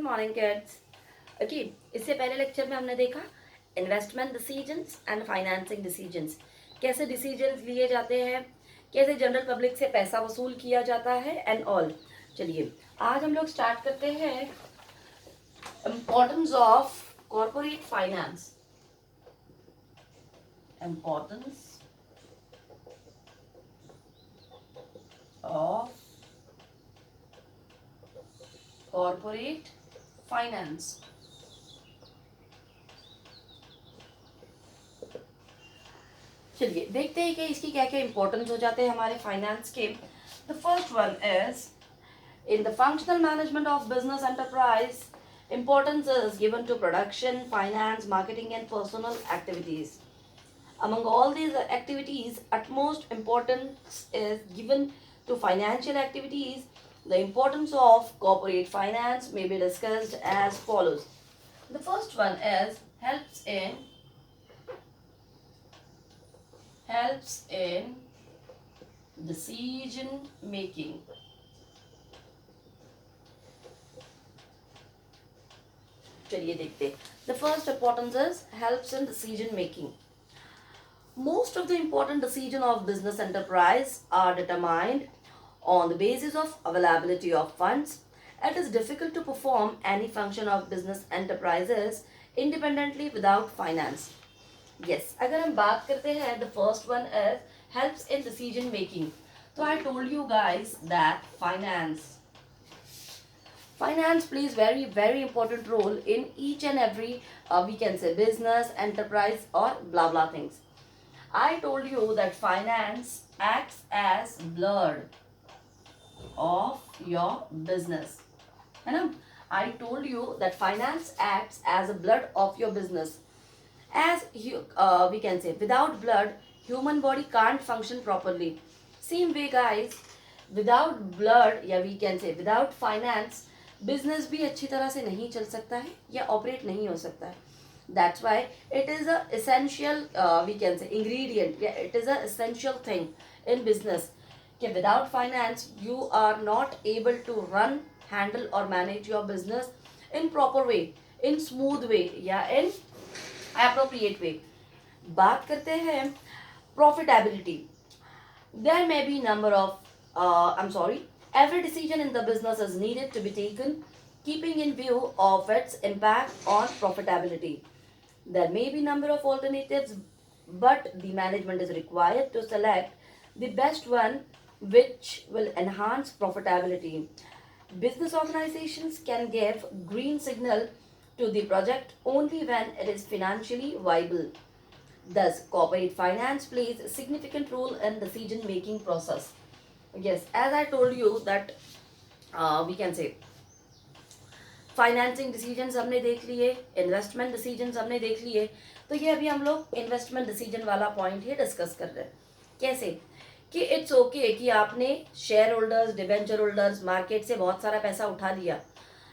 Morning kids. Okay, इससे पहले lecture में हमने देखा investment decisions and financing decisions, कैसे डिसीजंस लिए जाते हैं, कैसे जनरल पब्लिक से पैसा वसूल किया जाता है एंड ऑल। चलिए आज हम लोग स्टार्ट करते हैं importance of corporate finance. Importance of corporate finance. चलिए देखते हैं कि इसकी क्या क्या इंपॉर्टेंस हो जाते हैं हमारे फाइनेंस के। The first one is in the functional management of business enterprise, importance is given to production, finance, marketing and personal activities. Among all these activities, utmost importance is given to financial activities. The importance of corporate finance may be discussed as follows. The first one is helps in decision making. चलिए देखते हैं। The first importance is helps in decision making. Most of the important decisions of business enterprise are determined on the basis of availability of funds. It is difficult to perform any function of business enterprises independently without finance. Yes, अगर हम बात करते हैं the first one is helps in decision making. So I told you guys that finance plays very important role in each and every we can say business enterprise or blah blah things. I told you that finance acts as blood of your business, है ना? I told you that finance acts as a blood of your business. As we can say, without blood human body can't function properly. Same way guys, without blood या we can say without finance business भी अच्छी तरह से नहीं चल सकता है या ऑपरेट नहीं हो सकता है. That's why it is a essential we can say ingredient या it is a essential thing in business कि without finance you are not able to run handle और manage your business in proper way, in smooth way या in appropriate way. बात करते हैं profitability. There may be number of I am sorry, every decision in the business is needed to be taken keeping in view of its impact on profitability. There may be number of alternatives, but the management is required to select the best one which will enhance profitability. Business organizations can give green signal to the project only when it is financially viable. Thus, corporate finance plays a significant role in decision making process. Yes, as I told you that we can say financing decisions हमने देख लिए, investment decisions हमने देख लिए. तो ये अभी हम लोग इन्वेस्टमेंट डिसीजन वाला पॉइंट ही डिस्कस कर रहे हैं. कैसे कि इट्स ओके कि आपने share holders, debenture holders, market से बहुत सारा पैसा उठा लिया.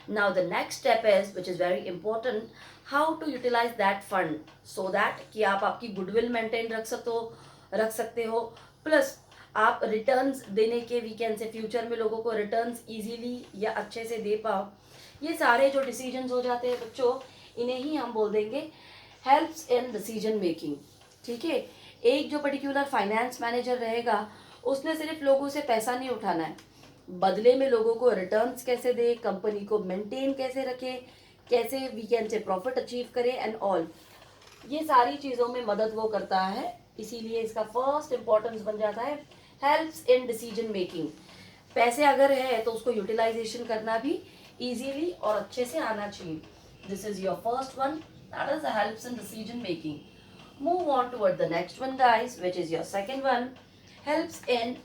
Now the next step is which is very important, how to utilise that fund so that कि आप आपकी गुडविल मेंटेन रख सकते हो प्लस आप रिटर्न्स देने के वी कैन से फ्यूचर में लोगों को रिटर्न्स इजीली या अच्छे से दे पाओ. ये सारे जो डिसीजंस हो जाते हैं बच्चों, इन्हें ही हम बोल देंगे हेल्प्स इन डिसीजन मेकिंग. ठीक है, एक जो पर्टिकुलर फाइनेंस मैनेजर रहेगा उसने सिर्फ लोगों से पैसा नहीं उठाना है, बदले में लोगों को रिटर्न्स कैसे दे, कंपनी को मेंटेन कैसे रखे, कैसे we can say profit achieve करे एंड ऑल, ये सारी चीज़ों में मदद वो करता है. इसीलिए इसका फर्स्ट इंपॉर्टेंस बन जाता है हेल्प्स इन डिसीजन मेकिंग. पैसे अगर है तो उसको यूटिलाइजेशन करना भी इजीली और अच्छे से आना चाहिए. This is your first one, that is the helps in decision making. Move on toward the next one guys, which is your second one, helps in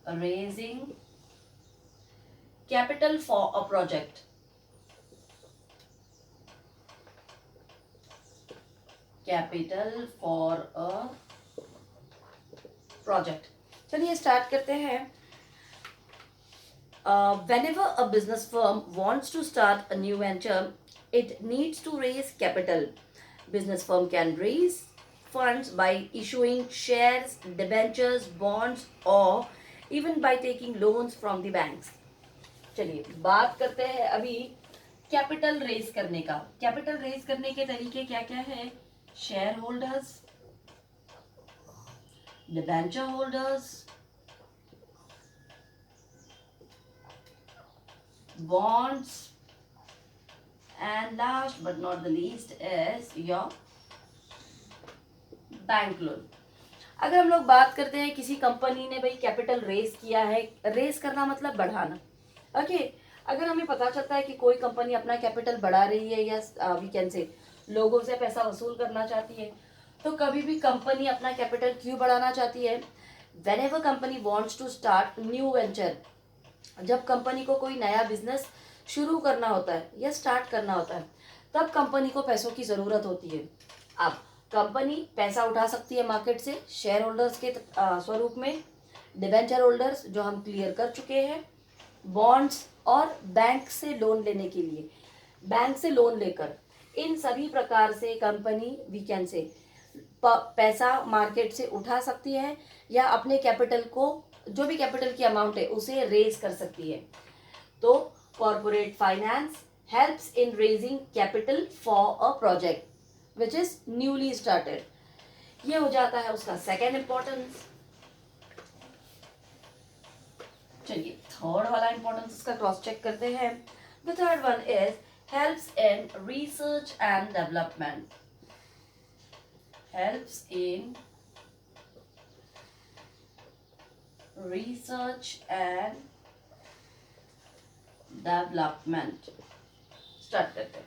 raising capital for a project. Capital for a project. चलिए start करते हैं. Whenever a business firm wants to start a new venture, it needs to raise capital. Business firm can raise funds by issuing shares, debentures, bonds or even by taking loans from the banks. चलिए बात करते हैं अभी capital raise करने का. Capital raise करने के तरीके क्या क्या है? Share holders, debenture holders, bonds, and last but not the least is your bank loan. अगर हम लोग बात करते हैं किसी कंपनी ने भाई कैपिटल रेज किया है, रेज करना मतलब बढ़ाना. ओके अगर हमें पता चलता है कि कोई कंपनी अपना कैपिटल बढ़ा रही है या वी कैन से लोगों से पैसा वसूल करना चाहती है, तो कभी भी कंपनी अपना कैपिटल क्यों बढ़ाना चाहती है? Whenever company wants to start new venture, जब कंपनी को कोई नया बिजनेस शुरू करना होता है या स्टार्ट करना होता है, तब कंपनी को पैसों की ज़रूरत होती है. अब कंपनी पैसा उठा सकती है मार्केट से शेयर होल्डर्स के स्वरूप में, डिबेंचर होल्डर्स जो हम क्लियर कर चुके हैं, बॉन्ड्स और बैंक से लोन लेने के लिए. बैंक से लोन लेकर इन सभी प्रकार से कंपनी वी कैन से पैसा मार्केट से उठा सकती है या अपने कैपिटल को, जो भी कैपिटल की अमाउंट है उसे रेज कर सकती है. तो corporate finance helps in raising capital for a project which is newly started. ये हो जाता है उसका सेकेंड इंपॉर्टेंस. चलिए थर्ड वाला इंपॉर्टेंस इसका क्रॉस चेक करते हैं. The third one is helps in research and development. Helps in research and development. Start करते हैं.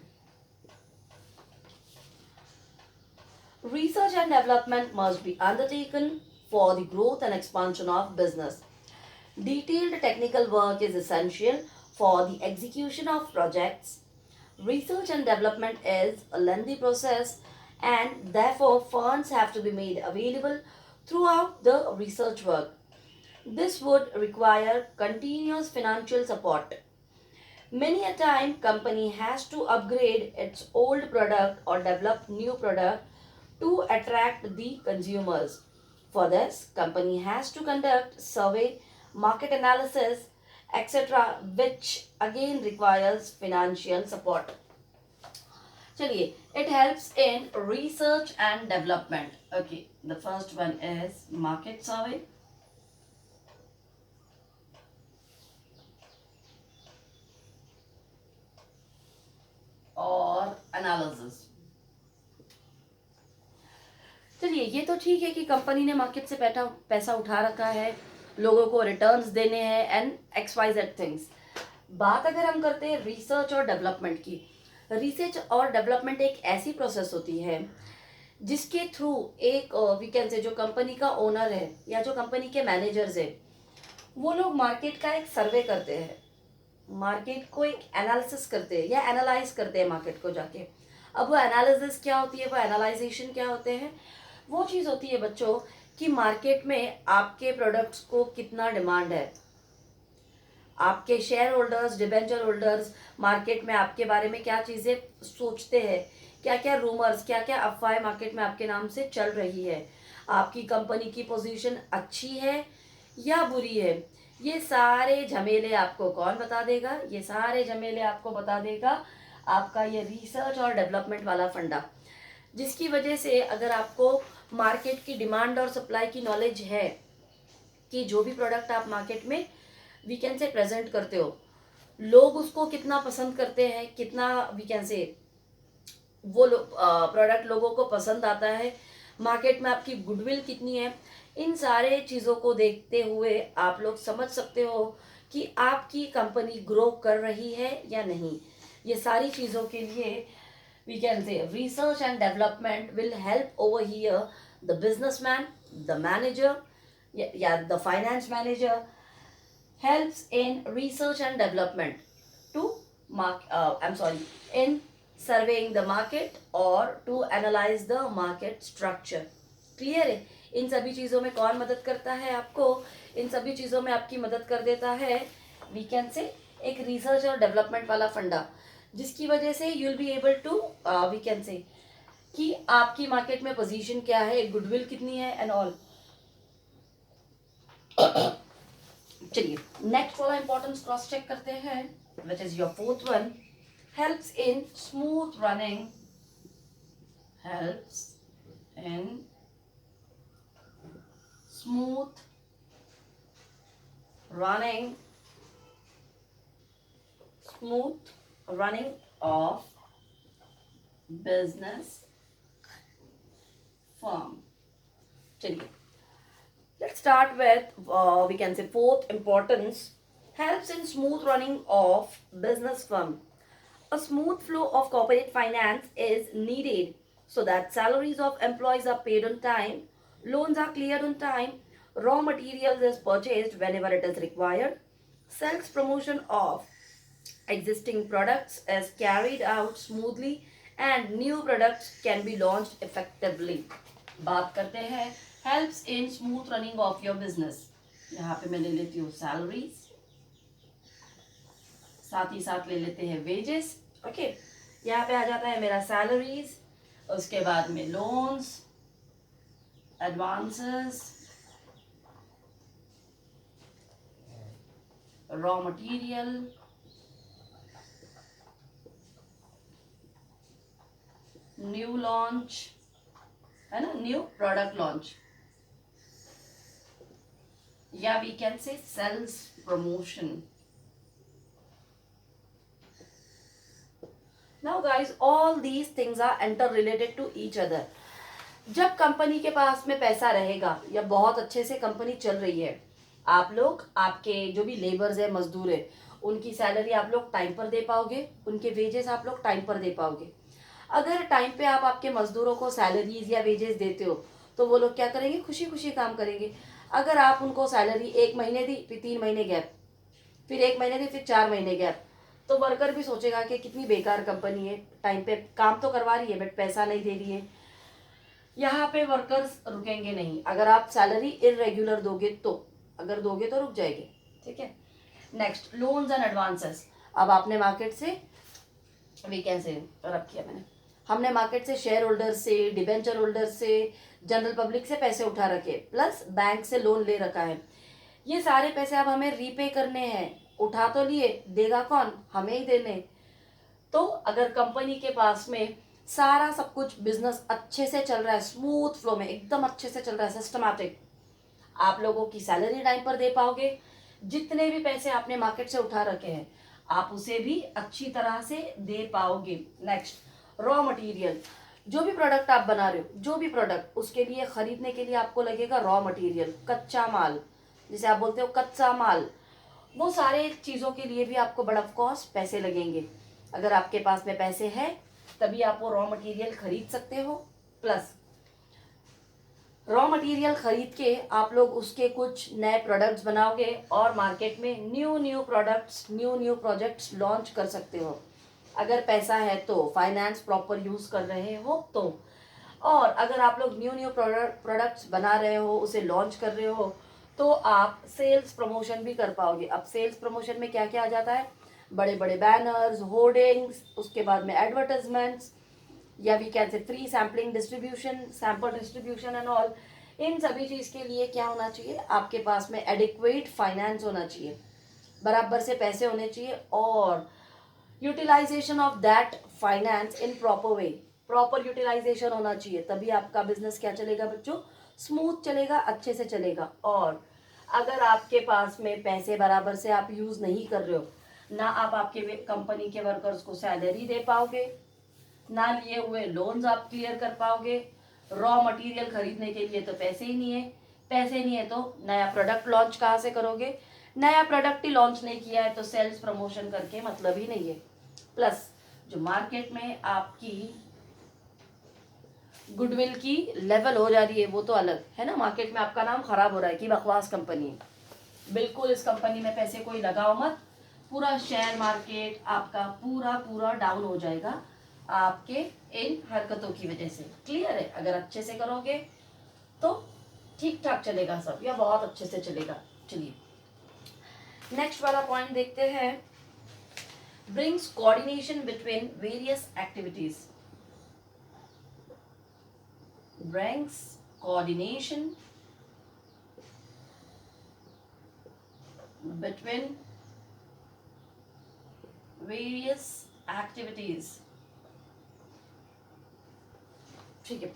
Research and development must be undertaken for the growth and expansion of business. Detailed technical work is essential for the execution of projects. Research and development is a lengthy process and therefore funds have to be made available throughout the research work. This would require continuous financial support. Many a time company has to upgrade its old product or develop new product to attract the consumers. For this, company has to conduct survey, market analysis, etc., which again requires financial support. चलिए, it helps in research and development. Okay, the first one is market survey. और analysis. चलिए ये तो ठीक है कि company ने market से पैसा उठा रखा है, लोगों को रिटर्न्स देने हैं एंड XYZ थिंग्स. बात अगर हम करते हैं रिसर्च और डेवलपमेंट की, रिसर्च और डेवलपमेंट एक ऐसी प्रोसेस होती है जिसके थ्रू एक वी कैन से जो कंपनी का ओनर है या जो कंपनी के मैनेजर्स है, वो लोग मार्केट का एक सर्वे करते हैं, मार्केट को एक एनालिसिस करते हैं या एनालाइज करते हैं मार्केट को जाके. अब वो एनालिसिस क्या होती है, वो एनालाइजेशन क्या होते हैं? वो चीज़ होती है बच्चों कि मार्केट में आपके प्रोडक्ट्स को कितना डिमांड है, आपके share holders, debenture holders market में आपके बारे में क्या चीज़ें सोचते हैं, क्या क्या रूमर्स, क्या क्या अफवाहें मार्केट में आपके नाम से चल रही है, आपकी कंपनी की पोजीशन अच्छी है या बुरी है. ये सारे झमेले आपको कौन बता देगा? ये सारे झमेले आपको बता देगा आपका ये रिसर्च और डेवलपमेंट वाला फंडा, जिसकी वजह से अगर आपको मार्केट की डिमांड और सप्लाई की नॉलेज है कि जो भी प्रोडक्ट आप मार्केट में वी कैन से प्रेजेंट करते हो, लोग उसको कितना पसंद करते हैं, कितना वी कैन से वो प्रोडक्ट लोगों को पसंद आता है, मार्केट में आपकी गुडविल कितनी है, इन सारे चीज़ों को देखते हुए आप लोग समझ सकते हो कि आपकी कंपनी ग्रो कर रही है या नहीं. ये सारी चीज़ों के लिए we can say research and development will help over here the businessman, the manager या the finance manager helps in research and development to in surveying the market or to analyze the market structure. Clear है? इन सभी चीज़ों में कौन मदद करता है आपको? इन सभी चीज़ों में आपकी मदद कर देता है वी कैन से एक रिसर्च और डेवलपमेंट वाला फंडा, जिसकी वजह से you will be able to we can say कि आपकी मार्केट में पोजीशन क्या है, गुडविल कितनी है एंड ऑल। चलिए नेक्स्ट वाला इंपॉर्टेंस क्रॉस चेक करते हैं, which is your fourth one, helps in smooth running, helps in smooth running smooth running of business firm. चलिए let's start with we can say fourth importance, helps in smooth running of business firm. A smooth flow of corporate finance is needed so that salaries of employees are paid on time, loans are cleared on time, raw materials is purchased whenever it is required, sales promotion of existing products is carried out smoothly, and new products can be launched effectively. बात करते हैं helps in smooth running of your business. यहाँ पे मैं ले लेती हूँ salaries, साथ ही साथ ले लेते हैं वेजेस। ओके, यहाँ पे आ जाता है मेरा सैलरीज, उसके बाद में loans, advances, raw material, new launch, है ना, न्यू प्रोडक्ट लॉन्च, या we can say sales promotion. Now guys all these things are inter related to each other. जब कंपनी के पास में पैसा रहेगा या बहुत अच्छे से कंपनी चल रही है, आप लोग आपके जो भी लेबर्स है, मजदूर है, उनकी सैलरी आप लोग टाइम पर दे पाओगे, उनके वेजेस आप लोग टाइम पर दे पाओगे। अगर टाइम पे आप आपके मजदूरों को सैलरीज या वेजेस देते हो तो वो लोग क्या करेंगे, खुशी खुशी काम करेंगे। अगर आप उनको सैलरी 1 महीने दी, फिर 3 महीने गैप, फिर 1 महीने दी, फिर 4 महीने गैप, तो वर्कर भी सोचेगा कि कितनी बेकार कंपनी है, टाइम पे काम तो करवा रही है बट पैसा नहीं दे रही है। यहाँ पे वर्कर्स रुकेंगे नहीं। अगर आप सैलरी इरेगुलर दोगे तो, अगर दोगे तो रुक जाएगी। ठीक है, नेक्स्ट लोन्स एंड एडवांसेस। अब आपने मार्केट से वी कैसे रख किया मैंने, हमने मार्केट से शेयर होल्डर से, डिबेंचर होल्डर से, जनरल पब्लिक से पैसे उठा रखे, प्लस बैंक से लोन ले रखा है। ये सारे पैसे अब हमें रीपे करने हैं। उठा तो लिए, देगा कौन, हमें ही देने। तो अगर कंपनी के पास में सारा सब कुछ बिजनेस अच्छे से चल रहा है, स्मूथ फ्लो में एकदम अच्छे से चल रहा है, सिस्टमैटिक, आप लोगों की सैलरी टाइम पर दे पाओगे, जितने भी पैसे आपने मार्केट से उठा रखे हैं आप उसे भी अच्छी तरह से दे पाओगे। नेक्स्ट रॉ मटेरियल, जो भी प्रोडक्ट आप बना रहे हो, जो भी प्रोडक्ट, उसके लिए खरीदने के लिए आपको लगेगा रॉ मटेरियल, कच्चा माल, जिसे आप बोलते हो कच्चा माल। वो सारे चीज़ों के लिए भी आपको बड़ा कॉस्ट पैसे लगेंगे। अगर आपके पास में पैसे हैं तभी आप वो रॉ मटेरियल खरीद सकते हो, प्लस रॉ मटेरियल खरीद के आप लोग उसके कुछ नए प्रोडक्ट्स बनाओगे और मार्केट में new products, new projects launch कर सकते हो। अगर पैसा है तो, फाइनेंस प्रॉपर यूज कर रहे हो तो, और अगर आप लोग न्यू प्रोडक्ट्स बना रहे हो, उसे लॉन्च कर रहे हो, तो आप सेल्स प्रमोशन भी कर पाओगे। अब सेल्स प्रमोशन में क्या क्या आ जाता है, बड़े बड़े बैनर्स, होर्डिंग्स, उसके बाद में एडवर्टाइजमेंट्स, या we can say free sampling distribution, sample distribution and all. इन सभी चीज़ के लिए क्या होना चाहिए, आपके पास में एडिक्वेट फाइनेंस होना चाहिए, बराबर से पैसे होने चाहिए, और utilisation of that finance in proper way, proper utilisation होना चाहिए, तभी आपका बिजनेस क्या चलेगा बच्चों, स्मूथ चलेगा, अच्छे से चलेगा। और अगर आपके पास में पैसे बराबर से आप यूज़ नहीं कर रहे हो, ना आप आपके कंपनी के वर्कर्स को सैलरी दे पाओगे, ना लिए हुए लोन्स आप क्लियर कर पाओगे, रॉ मटेरियल खरीदने के लिए तो पैसे ही नहीं है, पैसे नहीं है तो नया प्रोडक्ट लॉन्च कहाँ से करोगे, नया प्रोडक्ट ही लॉन्च नहीं किया है तो सेल्स प्रमोशन करके मतलब ही नहीं है। प्लस जो मार्केट में आपकी गुडविल की लेवल हो जा रही है वो तो अलग है ना, मार्केट में आपका नाम खराब हो रहा है कि बकवास कंपनी है। बिल्कुल इस कंपनी में पैसे कोई लगाओ मत, पूरा शेयर मार्केट आपका पूरा पूरा डाउन हो जाएगा आपके इन हरकतों की वजह से। क्लियर है, अगर अच्छे से करोगे तो ठीक ठाक चलेगा सब, या बहुत अच्छे से चलेगा। चलिए नेक्स्ट वाला पॉइंट देखते हैं, brings coordination between various activities. brings coordination between various activities. ठीक है.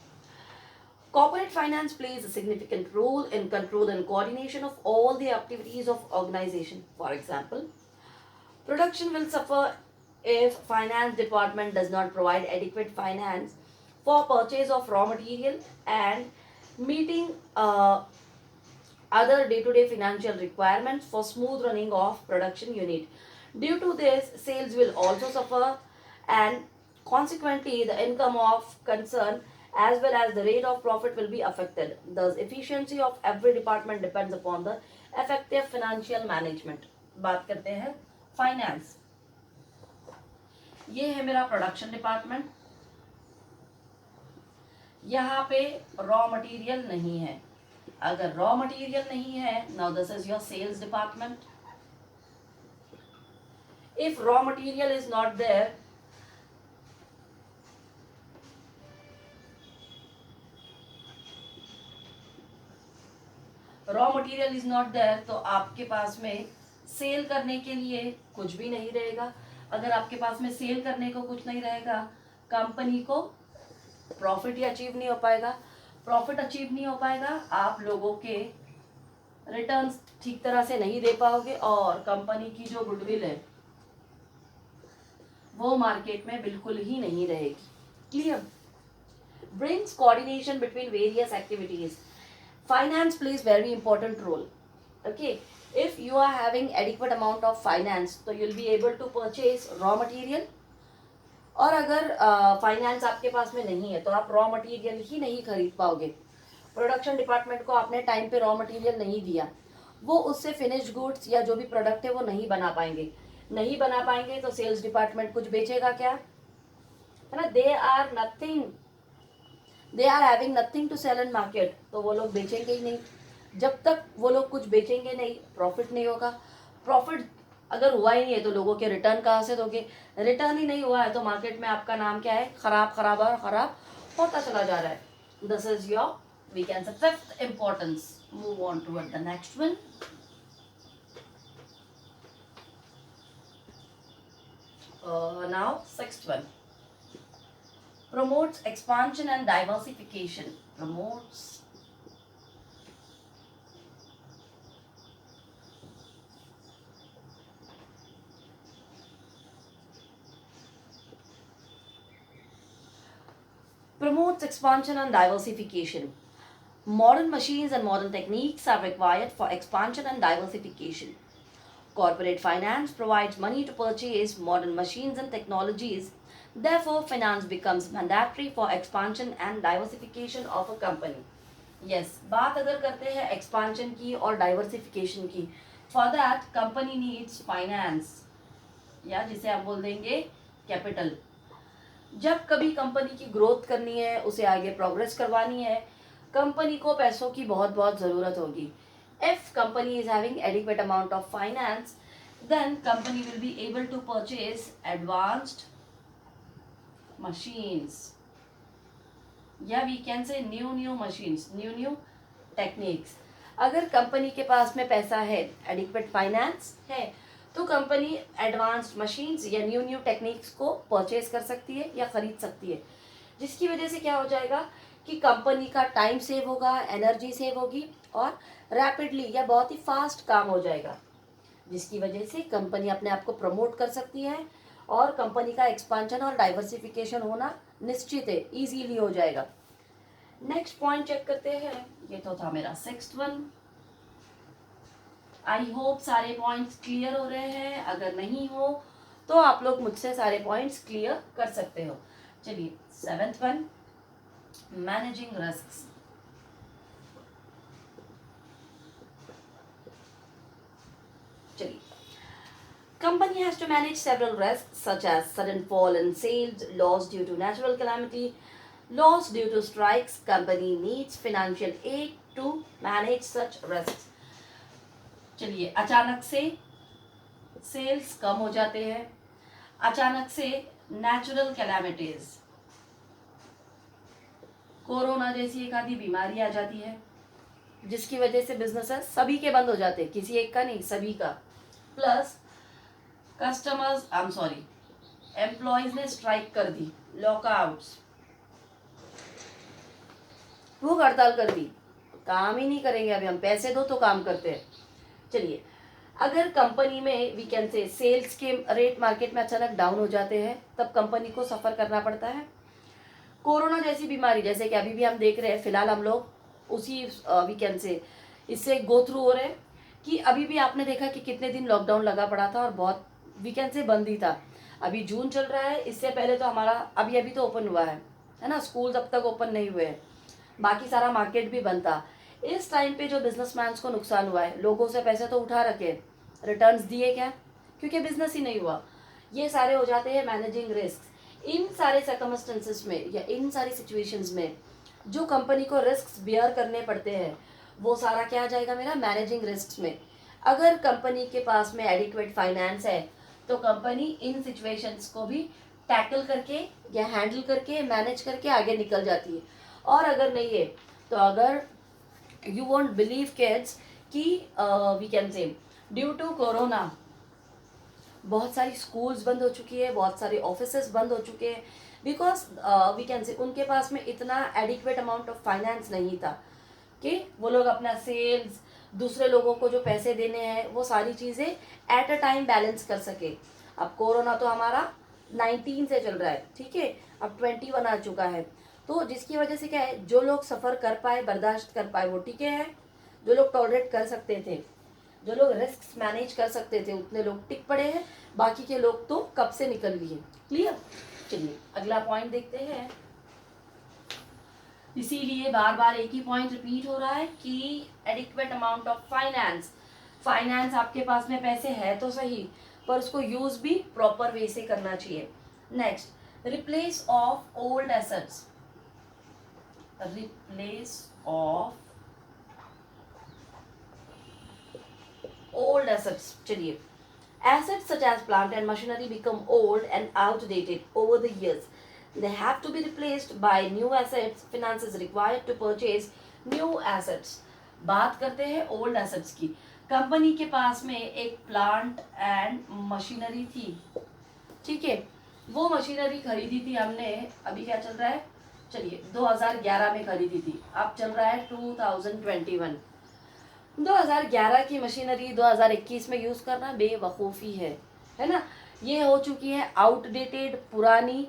Corporate finance plays a significant role in control and coordination of all the activities of organization. For example, production will suffer if finance department does not provide adequate finance for purchase of raw material and meeting other day-to-day financial requirements for smooth running of production unit. Due to this, sales will also suffer and consequently the income of concern as well as the rate of profit will be affected. Thus, efficiency of every department depends upon the effective financial management. बात करते हैं finance. ये है मेरा production department. यहाँ पे raw material नहीं है. अगर रॉ मटेरियल नहीं है, now this is your sales department. If raw material is not there, raw material is not there, तो आपके पास में सेल करने के लिए कुछ भी नहीं रहेगा. अगर आपके पास में सेल करने को कुछ नहीं रहेगा, कंपनी को प्रॉफिट ही अचीव नहीं हो पाएगा. प्रॉफिट अचीव नहीं हो पाएगा, आप लोगों के रिटर्न्स ठीक तरह से नहीं दे पाओगे और कंपनी की जो गुडविल है वो मार्केट में बिल्कुल ही नहीं रहेगी. Clear? Brings coordination between various activities. Finance plays very important role. Okay, if you are having adequate amount of finance, तो you'll be able to purchase raw material. और अगर फाइनेंस आपके पास में नहीं है तो आप रॉ मटेरियल ही नहीं खरीद पाओगे. प्रोडक्शन डिपार्टमेंट को आपने टाइम पे रॉ मटेरियल नहीं दिया, वो उससे फिनिश्ड गुड्स या जो भी प्रोडक्ट है वो नहीं बना पाएंगे. नहीं बना पाएंगे तो सेल्स डिपार्टमेंट कुछ बेचेगा क्या? है ना. They are having nothing to sell in market. तो वो लोग बेचेंगे ही नहीं. जब तक वो लोग कुछ बेचेंगे नहीं, प्रॉफिट नहीं होगा. प्रॉफिट अगर हुआ ही नहीं है तो लोगों के रिटर्न कहाँ से दोगे? रिटर्न ही नहीं हुआ है तो मार्केट में आपका नाम क्या है? खराब खराब और खराब होता चला जा रहा है. This is your, we can say, fifth importance. Move on toward the next one. Now sixth one. Promotes expansion and diversification. Promotes expansion and diversification. Modern machines and modern techniques are required for expansion and diversification. Corporate finance provides money to purchase modern machines and technologies. Therefore, finance becomes mandatory for expansion and diversification of a company. Yes, बात अगर करते हैं expansion की और diversification की, for that company needs finance, या जिसे आप बोल देंगे capital. जब कभी कंपनी की ग्रोथ करनी है, उसे आगे प्रोग्रेस करवानी है, कंपनी को पैसों की बहुत बहुत ज़रूरत होगी. If company is having adequate amount of finance, then company will be able to purchase advanced machines. या we can say new machines, new techniques. अगर कंपनी के पास में पैसा है, adequate finance है, तो कंपनी एडवांस्ड मशीन्स या न्यू टेक्निक्स को परचेज कर सकती है या खरीद सकती है. जिसकी वजह से क्या हो जाएगा कि कंपनी का टाइम सेव होगा, एनर्जी सेव होगी और रैपिडली या बहुत ही फास्ट काम हो जाएगा. जिसकी वजह से कंपनी अपने आप को प्रमोट कर सकती है और कंपनी का एक्सपांशन और डाइवर्सिफिकेशन होना निश्चित है, इजीली हो जाएगा. नेक्स्ट पॉइंट चेक करते हैं. ये तो था मेरा सिक्स्थ वन. आई होप सारे पॉइंट्स क्लियर हो रहे हैं. अगर नहीं हो तो आप लोग मुझसे सारे पॉइंट्स क्लियर कर सकते हो. चलिए, सेवेंथ वन, मैनेजिंग रिस्क्स. चलिए, company has to manage several risks such as sudden fall in sales, loss due to natural calamity, loss due to strikes. Company needs financial aid to manage such risks. चलिए, अचानक से sales कम हो जाते हैं, अचानक से natural calamities, corona जैसी एक आधी बीमारी आ जाती है जिसकी वजह से बिजनेसेस सभी के बंद हो जाते हैं, किसी एक का नहीं, सभी का। Plus customers, I am sorry, employees ने स्ट्राइक कर दी, लॉकआउट्स, भूख हड़ताल कर दी, काम ही नहीं करेंगे अभी हम, पैसे दो तो काम करते हैं। चलिए, अगर कंपनी में वी कैन से सेल्स के रेट मार्केट में अचानक डाउन हो जाते हैं तब कंपनी को सफ़र करना पड़ता है। कोरोना जैसी बीमारी, जैसे कि अभी भी हम देख रहे हैं, फिलहाल हम लोग उसी वी कैन से इससे गो थ्रू हो रहे हैं कि अभी भी आपने देखा कि कितने दिन लॉकडाउन लगा पड़ा था और बहुत वी कैन से बंद ही था। अभी जून चल रहा है, इससे पहले तो हमारा अभी अभी तो ओपन हुआ है ना, स्कूल अब तक ओपन नहीं हुए हैं, बाकी सारा मार्केट भी बंद था। इस टाइम पे जो बिजनेसमैन को नुकसान हुआ है, लोगों से पैसे तो उठा रखे, रिटर्न्स दिए क्या, क्योंकि बिजनेस ही नहीं हुआ। ये सारे हो जाते हैं मैनेजिंग रिस्क। इन सारे सर्कमस्टेंसेस में या इन सारी सिचुएशंस में जो कंपनी को रिस्क बियर करने पड़ते हैं वो सारा क्या आ जाएगा मेरा, मैनेजिंग रिस्क में। अगर कंपनी के पास में एडिक्वेट फाइनेंस है तो कंपनी इन सिचुएशंस को भी टैकल करके या हैंडल करके मैनेज करके आगे निकल जाती है। और अगर नहीं है तो अगर यू वोंट बिलीव किड्स कि we can say due to corona बहुत सारी स्कूल्स बंद हो चुकी है, बहुत सारे ऑफिसेस बंद हो चुके हैं, बिकॉज वी कैन से उनके पास में इतना एडिक्वेट अमाउंट ऑफ फाइनेंस नहीं था कि वो लोग अपना सेल्स, दूसरे लोगों को जो पैसे देने हैं, वो सारी चीज़ें एट अ टाइम बैलेंस कर सके। अब कोरोना तो हमारा 19 से चल रहा है, ठीक है, अब 21 आ चुका है, तो जिसकी वजह से क्या है, जो लोग सफ़र कर पाए, बर्दाश्त कर पाए वो टिके हैं, जो लोग टॉलरेट कर सकते थे, जो लोग रिस्क मैनेज कर सकते थे, उतने लोग टिक पड़े हैं, बाकी के लोग तो कब से निकल लिए। क्लियर। चलिए अगला पॉइंट देखते हैं। इसीलिए बार बार एक ही पॉइंट रिपीट हो रहा है कि adequate amount of finance, finance आपके पास में पैसे है तो सही, पर उसको यूज भी प्रॉपर वे से करना चाहिए। Next, replace of old assets, replace of old assets. चलिए, assets such as plant and machinery become old and outdated over the years. They have to be replaced by new assets. Finance is required to purchase new assets. बात करते हैं old assets की। Company के पास में एक plant and machinery थी, ठीक है, वो मशीनरी खरीदी थी हमने, अभी क्या चल रहा है, चलिए 2011 में खरीदी थी, अब चल रहा है 2021। 2011 की मशीनरी 2021 में यूज़ करना बेवकूफ़ी है ना, ये हो चुकी है आउटडेटेड, पुरानी।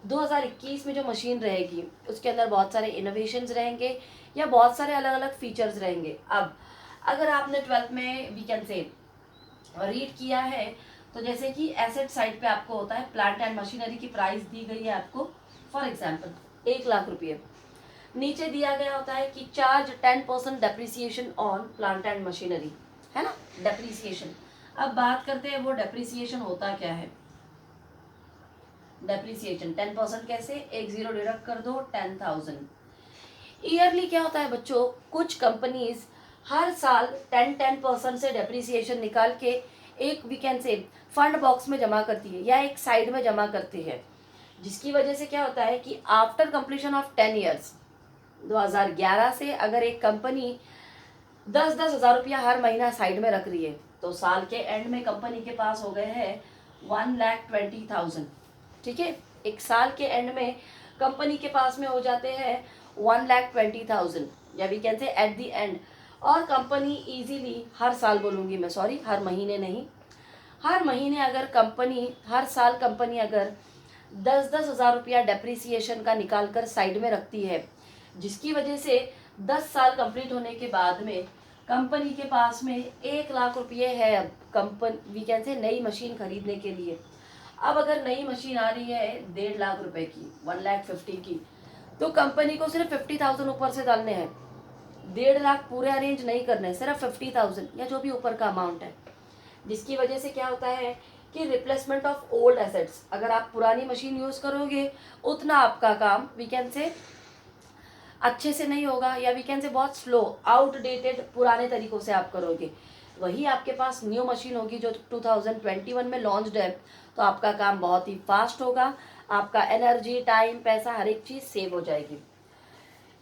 2021 में जो मशीन रहेगी उसके अंदर बहुत सारे इनोवेशंस रहेंगे या बहुत सारे अलग अलग फीचर्स रहेंगे। अब अगर आपने 12th में वी कैन से रीड किया है तो जैसे कि एसेट साइड पे आपको होता है प्लांट एंड मशीनरी की प्राइस दी गई है आपको, फॉर एग्जांपल 1,00,000 रुपये, नीचे दिया गया होता है कि charge 10% depreciation on plant and machinery, है ना, डेप्रिसिएशन। अब बात करते हैं वो डेप्रिसिएशन होता क्या है। डेप्रिसिएशन 10% कैसे, एक जीरो डिडक्ट कर दो, 10,000। ईयरली क्या होता है बच्चों, कुछ कंपनीज हर साल 10% से डेप्रिसिएशन निकाल के एक we can say fund box में जमा करती है या एक साइड में जमा करती है, जिसकी वजह से क्या होता है कि आफ्टर कंप्लीशन ऑफ 10 ईयर्स, 2011 से अगर एक कंपनी 10-10 हज़ार रुपया हर महीना साइड में रख रही है तो साल के एंड में कंपनी के पास हो गए हैं 1,20,000, ठीक है, एक साल के एंड में कंपनी के पास में हो जाते हैं 1,20,000 या we can say at the end. और कंपनी इजीली हर साल बोलूँगी मैं, सॉरी हर महीने नहीं, हर महीने अगर कंपनी, हर साल कंपनी अगर 10-10 हज़ार रुपया डेप्रिसिएशन का निकाल कर साइड में रखती है, जिसकी वजह से 10 साल कंप्लीट होने के बाद में कंपनी के पास में 1,00,000 रुपये है अब कंपनी वी कैन से नई मशीन खरीदने के लिए। अब अगर नई मशीन आ रही है 1,50,000 रुपये की, 1,50,000 की, तो कंपनी को सिर्फ 50,000 ऊपर से डालने हैं, 1,50,000 पूरे अरेंज नहीं करने, सिर्फ 50,000 या जो भी ऊपर का अमाउंट है, जिसकी वजह से क्या होता है कि रिप्लेसमेंट ऑफ ओल्ड एसेट्स, अगर आप पुरानी मशीन यूज़ करोगे उतना आपका काम वी कैन से अच्छे से नहीं होगा या वी कैन से बहुत स्लो, आउटडेटेड, पुराने तरीकों से आप करोगे। वही आपके पास न्यू मशीन होगी जो 2021 में लॉन्च्ड है, तो आपका काम बहुत ही फास्ट होगा, आपका एनर्जी, टाइम, पैसा, हर एक चीज़ सेव हो जाएगी।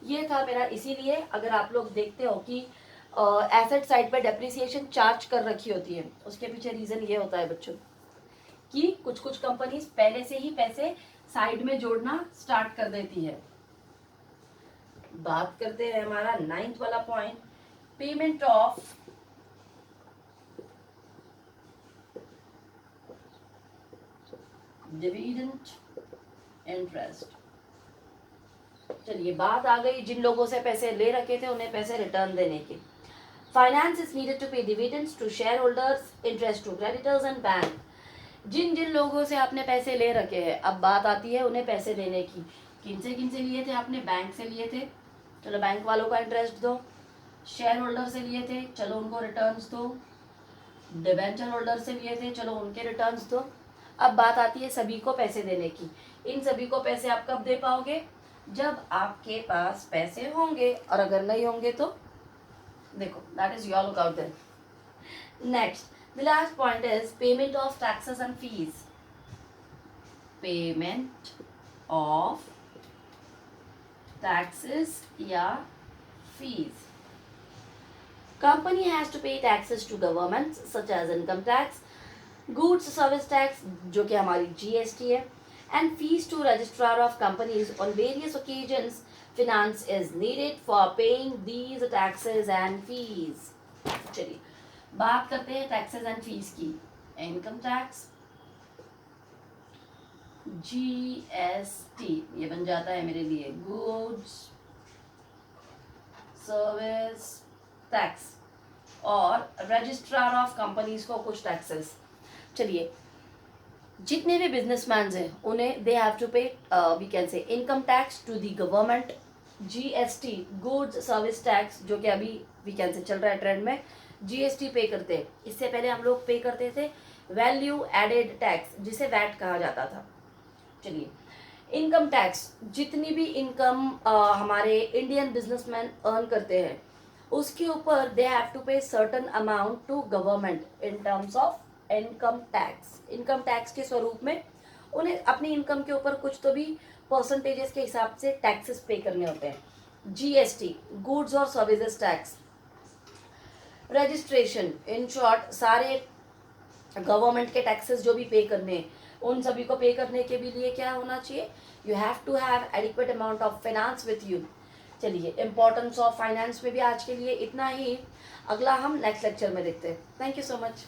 ये था मेरा, इसीलिए अगर आप लोग देखते हो कि एसेट साइड पे डेप्रिसिएशन चार्ज कर रखी होती है, उसके पीछे रीजन ये होता है बच्चों कि कुछ कुछ कंपनीज पहले से ही पैसे साइड में जोड़ना स्टार्ट कर देती है। बात करते हैं हमारा 9th वाला point, payment of dividend interest. चलिए बात आ गई जिन लोगों से पैसे ले रखे थे उन्हें पैसे रिटर्न देने की। Finance is needed to pay dividends to shareholders, interest to creditors and bank. जिन जिन लोगों से आपने पैसे ले रखे हैं, अब बात आती है उन्हें पैसे देने की। किन से लिए थे आपने? बैंक से लिए थे, चलो बैंक वालों का इंटरेस्ट दो। शेयर होल्डर से लिए थे, चलो उनको रिटर्न्स दो। डिबेंचर होल्डर से लिए थे, चलो उनके रिटर्न्स दो। अब बात आती है सभी को पैसे देने की। इन सभी को पैसे आप कब दे पाओगे? जब आपके पास पैसे होंगे, और अगर नहीं होंगे तो देखो, that is your lookout then. Next, the last point is payment of taxes and fees. Payment of taxes या fees. Company has to pay taxes to governments such as income tax, goods service tax जो कि हमारी GST है, and fees to registrar of companies on various occasions. Finance is needed for paying these taxes and fees. चलिए बात करते हैं taxes and fees की। Income tax, GST ये बन जाता है मेरे लिए गुड्स सर्विस टैक्स, और रजिस्ट्रार ऑफ कंपनीज को कुछ टैक्सेस। चलिए जितने भी बिजनेसमैन हैं उन्हें they have to pay we can say income tax to the government, GST goods service tax जो कि अभी वी कैन से चल रहा है ट्रेंड में, GST पे करते हैं। इससे पहले हम लोग पे करते थे वैल्यू एडेड टैक्स जिसे वैट कहा जाता था। चलिए इनकम टैक्स, जितनी भी इनकम हमारे इंडियन बिजनेसमैन अर्न करते हैं उसके ऊपर they have to pay certain amount to government in terms of income tax. Income tax के स्वरूप में उन्हें अपनी इनकम के ऊपर कुछ तो भी परसेंटेजेस के हिसाब से टैक्सेस पे करने होते हैं। GST गुड्स और services tax, registration, in short सारे गवर्नमेंट के टैक्सेस जो भी पे करने हैं उन सभी को पे करने के भी लिए क्या होना चाहिए? You have to have adequate amount of finance with you. चलिए इंपॉर्टेंस ऑफ फाइनेंस में भी आज के लिए इतना ही, अगला हम नेक्स्ट लेक्चर में देखते हैं। Thank you so much.